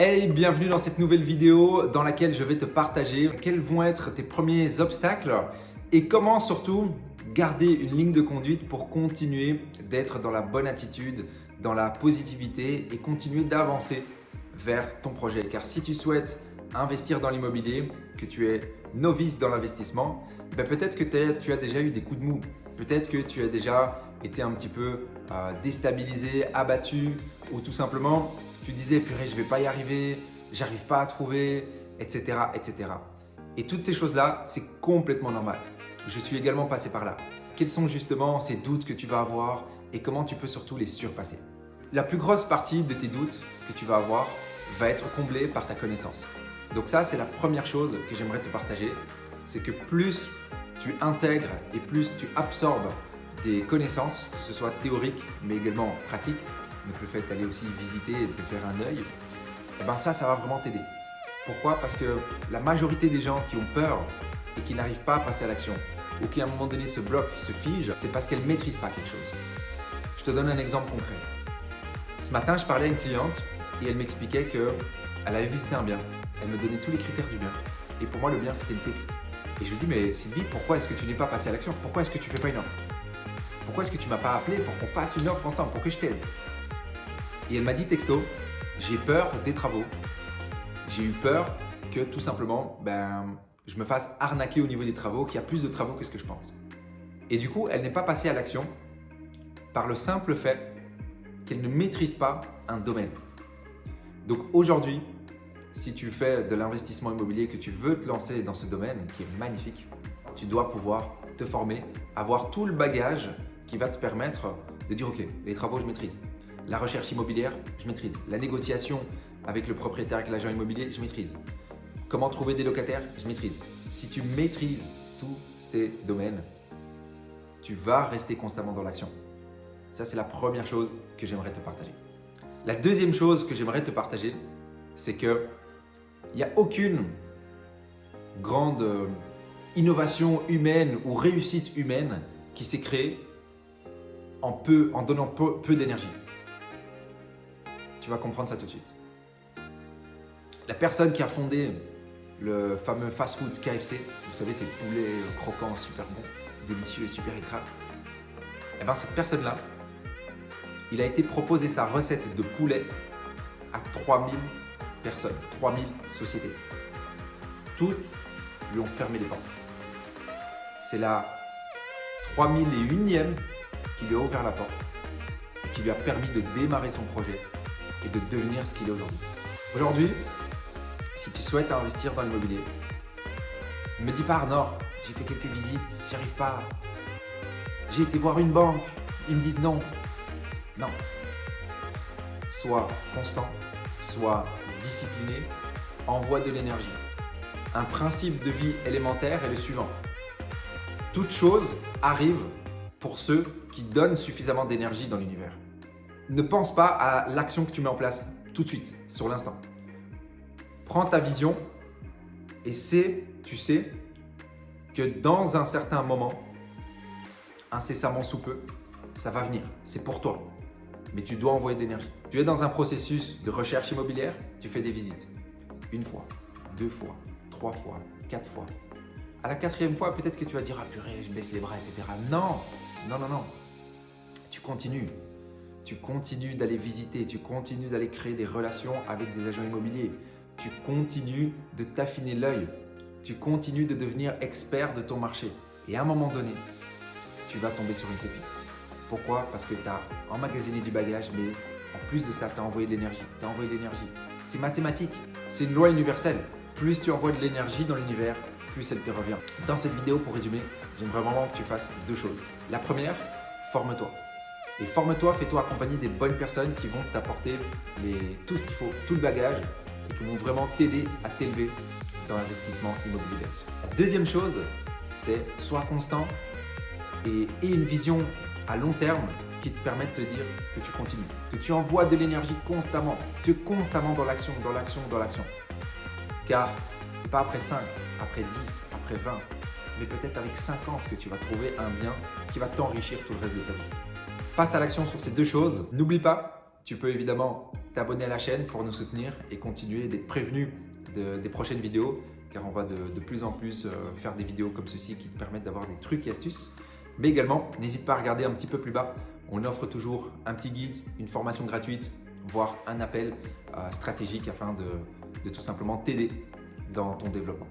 Hey, bienvenue dans cette nouvelle vidéo dans laquelle je vais te partager quels vont être tes premiers obstacles et comment surtout garder une ligne de conduite pour continuer d'être dans la bonne attitude, dans la positivité et continuer d'avancer vers ton projet. Car si tu souhaites investir dans l'immobilier, que tu es novice dans l'investissement, peut-être que tu as déjà eu des coups de mou, peut-être que tu as déjà été un petit peu déstabilisé, abattu ou tout simplement tu disais purée je ne vais pas y arriver, j'arrive pas à trouver, etc., etc. Et toutes ces choses-là, c'est complètement normal. Je suis également passé par là. Quels sont justement ces doutes que tu vas avoir et comment tu peux surtout les surpasser? La plus grosse partie de tes doutes que tu vas avoir va être comblée par ta connaissance. Donc ça, c'est la première chose que j'aimerais te partager. C'est que plus tu intègres et plus tu absorbes des connaissances, que ce soit théoriques mais également pratiques, donc le fait d'aller aussi visiter et de faire un œil, et ben ça va vraiment t'aider. Pourquoi? Parce que la majorité des gens qui ont peur et qui n'arrivent pas à passer à l'action ou qui à un moment donné se bloquent, se figent, c'est parce qu'elles ne maîtrisent pas quelque chose. Je te donne un exemple concret. Ce matin, je parlais à une cliente et elle m'expliquait qu'elle avait visité un bien. Elle me donnait tous les critères du bien. Et pour moi, le bien, c'était une pépite. Et je lui dis, mais Sylvie, pourquoi est-ce que tu n'es pas passé à l'action? Pourquoi est-ce que tu ne fais pas une offre? Pourquoi est-ce que tu ne m'as pas appelé pour qu'on fasse une offre ensemble, pour que je t'aide? Et elle m'a dit texto, j'ai peur des travaux. J'ai eu peur que tout simplement, je me fasse arnaquer au niveau des travaux, qu'il y a plus de travaux que ce que je pense. Et du coup, elle n'est pas passée à l'action par le simple fait qu'elle ne maîtrise pas un domaine. Donc aujourd'hui, si tu fais de l'investissement immobilier, que tu veux te lancer dans ce domaine qui est magnifique, tu dois pouvoir te former, avoir tout le bagage qui va te permettre de dire ok, les travaux je maîtrise. La recherche immobilière, je maîtrise. La négociation avec le propriétaire, avec l'agent immobilier, je maîtrise. Comment trouver des locataires, je maîtrise. Si tu maîtrises tous ces domaines, tu vas rester constamment dans l'action. Ça, c'est la première chose que j'aimerais te partager. La deuxième chose que j'aimerais te partager, c'est qu'il n'y a aucune grande innovation humaine ou réussite humaine qui s'est créée en donnant peu d'énergie. Tu vas comprendre ça tout de suite. La personne qui a fondé le fameux fast-food KFC, vous savez, ces poulets croquants super bons, délicieux et super écrasés, et bien cette personne-là, il a été proposé sa recette de poulet à 3000 personnes, 3000 sociétés. Toutes lui ont fermé les portes. C'est la 3001e qui lui a ouvert la porte et qui lui a permis de démarrer son projet et de devenir ce qu'il est aujourd'hui. Aujourd'hui, si tu souhaites investir dans l'immobilier, ne me dis pas Arnaud, j'ai fait quelques visites, j'y arrive pas. J'ai été voir une banque, ils me disent non. Non. Sois constant, sois discipliné, envoie de l'énergie. Un principe de vie élémentaire est le suivant. Toute chose arrive pour ceux qui donnent suffisamment d'énergie dans l'univers. Ne pense pas à l'action que tu mets en place tout de suite, sur l'instant. Prends ta vision et tu sais que dans un certain moment, incessamment sous peu, ça va venir. C'est pour toi. Mais tu dois envoyer de l'énergie. Tu es dans un processus de recherche immobilière, tu fais des visites. Une fois, deux fois, trois fois, quatre fois. À la quatrième fois, peut-être que tu vas dire « Ah purée, je baisse les bras, etc. » Non, non, non, non. Tu continues. Tu continues d'aller visiter, tu continues d'aller créer des relations avec des agents immobiliers. Tu continues de t'affiner l'œil. Tu continues de devenir expert de ton marché. Et à un moment donné, tu vas tomber sur une pépite. Pourquoi? Parce que tu as emmagasiné du bagage, mais en plus de ça, tu as envoyé de l'énergie. Tu as envoyé de l'énergie. C'est mathématique. C'est une loi universelle. Plus tu envoies de l'énergie dans l'univers, plus elle te revient. Dans cette vidéo, pour résumer, j'aimerais vraiment que tu fasses deux choses. La première, forme-toi. Et forme-toi, fais-toi accompagner des bonnes personnes qui vont t'apporter tout ce qu'il faut, tout le bagage et qui vont vraiment t'aider à t'élever dans l'investissement immobilier. La deuxième chose, c'est sois constant et aie une vision à long terme qui te permet de te dire que tu continues, que tu envoies de l'énergie constamment. Tu es constamment dans l'action, dans l'action, dans l'action. Car ce n'est pas après 5, après 10, après 20, mais peut-être avec 50 que tu vas trouver un bien qui va t'enrichir tout le reste de ta vie. Passe à l'action sur ces deux choses. N'oublie pas, Tu peux évidemment t'abonner à la chaîne pour nous soutenir et continuer d'être prévenu des prochaines vidéos, car on va de plus en plus faire des vidéos comme ceci qui te permettent d'avoir des trucs et astuces. Mais également, n'hésite pas à regarder un petit peu plus bas. On offre toujours un petit guide, une formation gratuite, voire un appel stratégique afin de tout simplement t'aider dans ton développement.